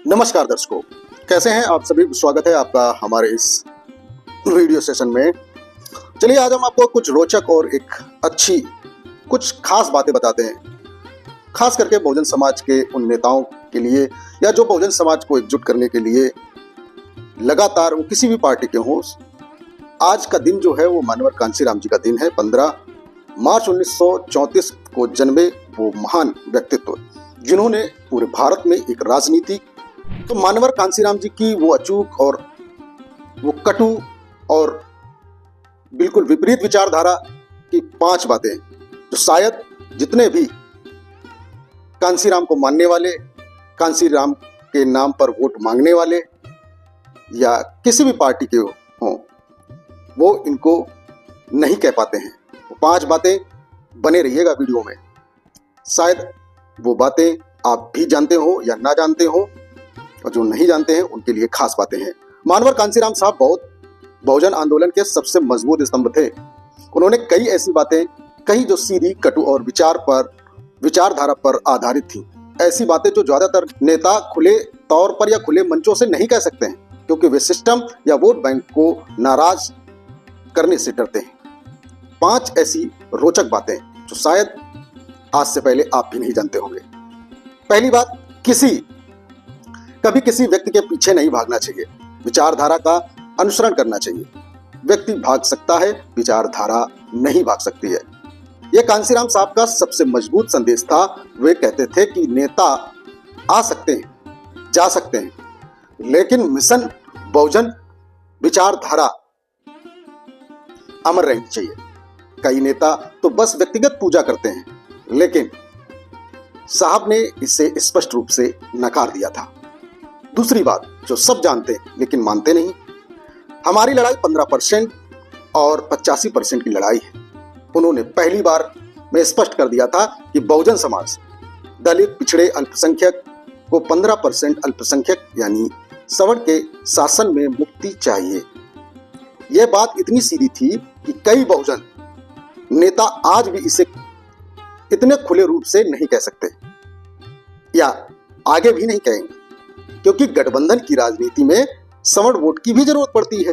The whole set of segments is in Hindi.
नमस्कार दर्शकों, कैसे हैं आप सभी। स्वागत है आपका हमारे इस वीडियो सेशन में। चलिए आज हम आपको कुछ रोचक और एक अच्छी कुछ खास बातें बताते हैं, खास करके बहुजन समाज के उन नेताओं के लिए या जो बहुजन समाज को एकजुट करने के लिए लगातार वो किसी भी पार्टी के हों। आज का दिन जो है वो मानवर कांशीराम जी का दिन है। 15 मार्च 1934 को जन्मे वो महान व्यक्तित्व जिन्होंने पूरे भारत में एक राजनीति, तो मानवर कांशीराम जी की वो अचूक और वो कटु और बिल्कुल विपरीत विचारधारा की 5 बातें जो शायद जितने भी कांशीराम को मानने वाले, कांशीराम के नाम पर वोट मांगने वाले या किसी भी पार्टी के हों, वो इनको नहीं कह पाते हैं। वो 5 बातें, बने रहिएगा वीडियो में। शायद वो बातें आप भी जानते हो या ना जानते हो, और जो नहीं जानते हैं उनके लिए खास बातें हैं। मानवर कांशीराम साहब बहुजन आंदोलन के सबसे मजबूत स्तंभ थे। उन्होंने कई ऐसी बातें कही जो सीधी, कटु और विचारधारा पर आधारित थी। ऐसी बातें जो ज्यादातर नेता खुले तौर पर या खुले मंचों से नहीं कह सकते हैं, क्योंकि वे सिस्टम या वोट बैंक को नाराज करने से डरते हैं। 5 ऐसी रोचक बातें जो शायद आज से पहले आप भी नहीं जानते होंगे। पहली बात, कभी किसी व्यक्ति के पीछे नहीं भागना चाहिए, विचारधारा का अनुसरण करना चाहिए। व्यक्ति भाग सकता है, विचारधारा नहीं भाग सकती है। यह कांशीराम साहब का सबसे मजबूत संदेश था। वे कहते थे कि नेता आ सकते हैं, जा सकते हैं, लेकिन मिशन बहुजन विचारधारा अमर रहनी चाहिए। कई नेता तो बस व्यक्तिगत पूजा करते हैं, लेकिन साहब ने इसे स्पष्ट रूप से नकार दिया था। दूसरी बात जो सब जानते हैं लेकिन मानते नहीं, हमारी लड़ाई 15% और 85% की लड़ाई है। उन्होंने पहली बार में स्पष्ट कर दिया था कि बहुजन समाज, दलित, पिछड़े, अल्पसंख्यक को 15% अल्पसंख्यक यानी सवर्ण के शासन में मुक्ति चाहिए। यह बात इतनी सीधी थी कि कई बहुजन नेता आज भी इसे इतने खुले रूप से नहीं कह सकते या आगे भी नहीं कहेंगे, क्योंकि गठबंधन की राजनीति में सवर्ण वोट की भी जरूरत पड़ती है।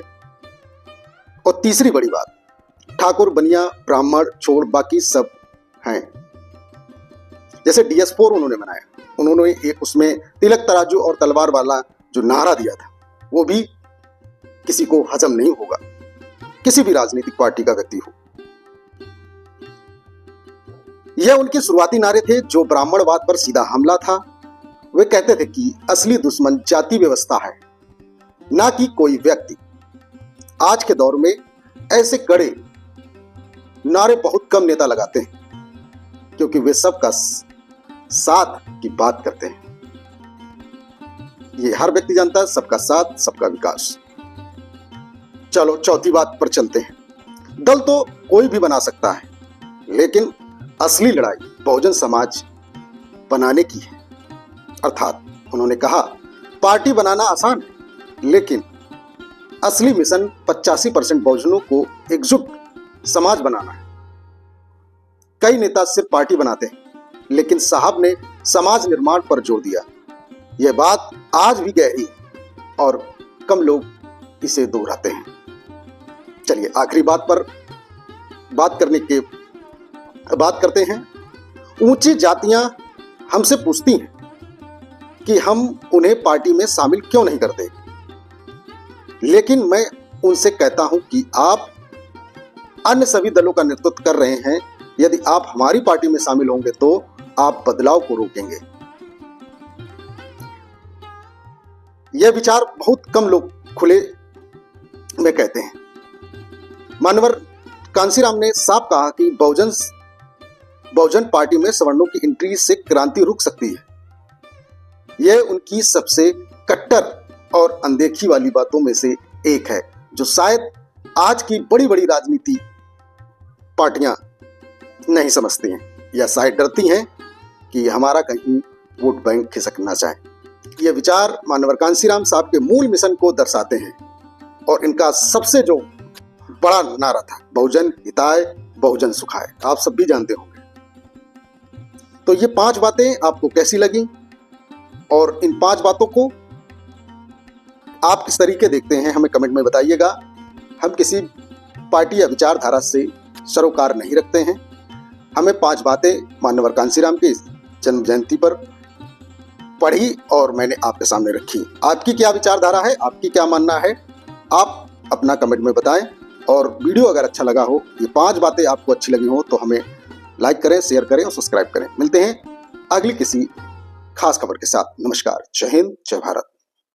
और तीसरी बड़ी बात, ठाकुर, बनिया, ब्राह्मण छोड़ बाकी सब हैं। जैसे DS4 उन्होंने बनाया, उन्होंने एक उसमें तिलक, तराजू और तलवार वाला जो नारा दिया था, वो भी किसी को हजम नहीं होगा, किसी भी राजनीतिक पार्टी का व्यक्ति हो। यह उनके शुरुआती नारे थे जो ब्राह्मणवाद पर सीधा हमला था। वे कहते थे कि असली दुश्मन जाति व्यवस्था है, ना कि कोई व्यक्ति। आज के दौर में ऐसे कड़े नारे बहुत कम नेता लगाते हैं, क्योंकि वे सबका साथ की बात करते हैं। ये हर व्यक्ति जानता है, सबका साथ, सबका विकास। चलो चौथी बात पर चलते हैं। दल तो कोई भी बना सकता है, लेकिन असली लड़ाई बहुजन समाज बनाने की है। अर्थात उन्होंने कहा, पार्टी बनाना आसान है, लेकिन असली मिशन 85% बहुजनों को एकजुट समाज बनाना है। कई नेता सिर्फ पार्टी बनाते हैं, लेकिन साहब ने समाज निर्माण पर जोर दिया। यह बात आज भी गहरी और कम लोग इसे दोहराते हैं। चलिए आखिरी बात पर बात करते हैं। ऊंची जातियां हमसे पूछती हैं कि हम उन्हें पार्टी में शामिल क्यों नहीं करते, लेकिन मैं उनसे कहता हूं कि आप अन्य सभी दलों का नेतृत्व कर रहे हैं। यदि आप हमारी पार्टी में शामिल होंगे तो आप बदलाव को रोकेंगे। यह विचार बहुत कम लोग खुले में कहते हैं। मानवर कांशीराम ने साफ कहा कि बहुजन पार्टी में सवर्णों की एंट्री से क्रांति रुक सकती है। यह उनकी सबसे कट्टर और अनदेखी वाली बातों में से एक है, जो शायद आज की बड़ी बड़ी राजनीति पार्टियां नहीं समझती हैं या शायद डरती हैं कि हमारा कहीं वोट बैंक खिसक ना जाए। ये विचार मानवर कांशीराम साहब के मूल मिशन को दर्शाते हैं, और इनका सबसे जो बड़ा नारा था, बहुजन हिताय बहुजन सुखाय, आप सब भी जानते होंगे। तो ये 5 बातें आपको कैसी लगी, और इन 5 बातों को आप किस तरीके देखते हैं हमें कमेंट में बताइएगा। हम किसी पार्टी या विचारधारा से सरोकार नहीं रखते हैं। हमें 5 बातें माननीय कांशीराम की जन्म जयंती पर पढ़ी और मैंने आपके सामने रखी। आपकी क्या विचारधारा है, आपकी क्या मानना है, आप अपना कमेंट में बताएं। और वीडियो अगर अच्छा लगा हो, ये 5 बातें आपको अच्छी लगी हो, तो हमें लाइक करें, शेयर करें और सब्सक्राइब करें। मिलते हैं अगली किसी खास खबर के साथ। नमस्कार, जय हिंद, जय भारत।